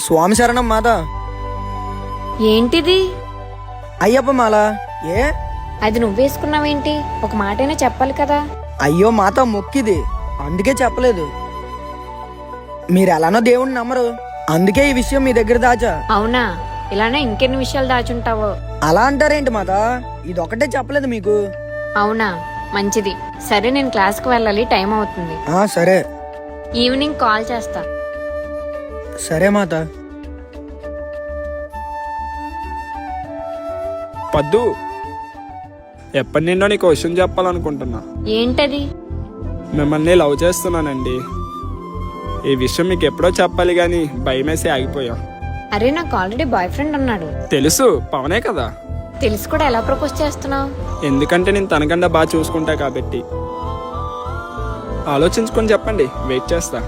స్వామి శరణం మాత. ఏంటిది? అయ్యప్ప మాల. ఏ అది నువ్వేసుకున్నావేంటి? ఒక మాటైనా చెప్పాలి కదా. అయ్యో మాత, మొక్కిది, అందుకే చెప్పలేదు. మీరు ఎలానో దేవుణ్ణి నమ్మరు, అందుకే ఈ విషయం మీ దగ్గర దాచా. అవునా? ఇలానే ఇంకెన్ని విషయాలు దాచుంటావో. అలా అంటారేంటి మాత, ఇదొకటే చెప్పలేదు మీకు. అవునా, మంచిది. సరే, నేను క్లాస్కి వెళ్ళాలి, టైం అవుతుంది. సరే. ఈవినింగ్ కాల్ చేస్తా. సరే మాత. పద్దు, ఎప్పటి నిండో నీకు విషయం చెప్పాలనుకుంటున్నా. ఏంటది? మిమ్మల్ని లవ్ చేస్తున్నానండి. ఈ విషయం మీకు ఎప్పుడో చెప్పాలి గాని భయమేసి ఆగిపోయా. అరే, నాకు ఆల్రెడీ బాయ్ ఫ్రెండ్ ఉన్నాడు. తెలుసు, పవనే కదా. తెలిసి కూడా ఎలా ప్రపోజ్ చేస్తున్నావు? ఎందుకంటే నేను తనకన్నా బాగా చూసుకుంటా కాబట్టి. ఆలోచించుకొని చెప్పండి, వెయిట్ చేస్తా.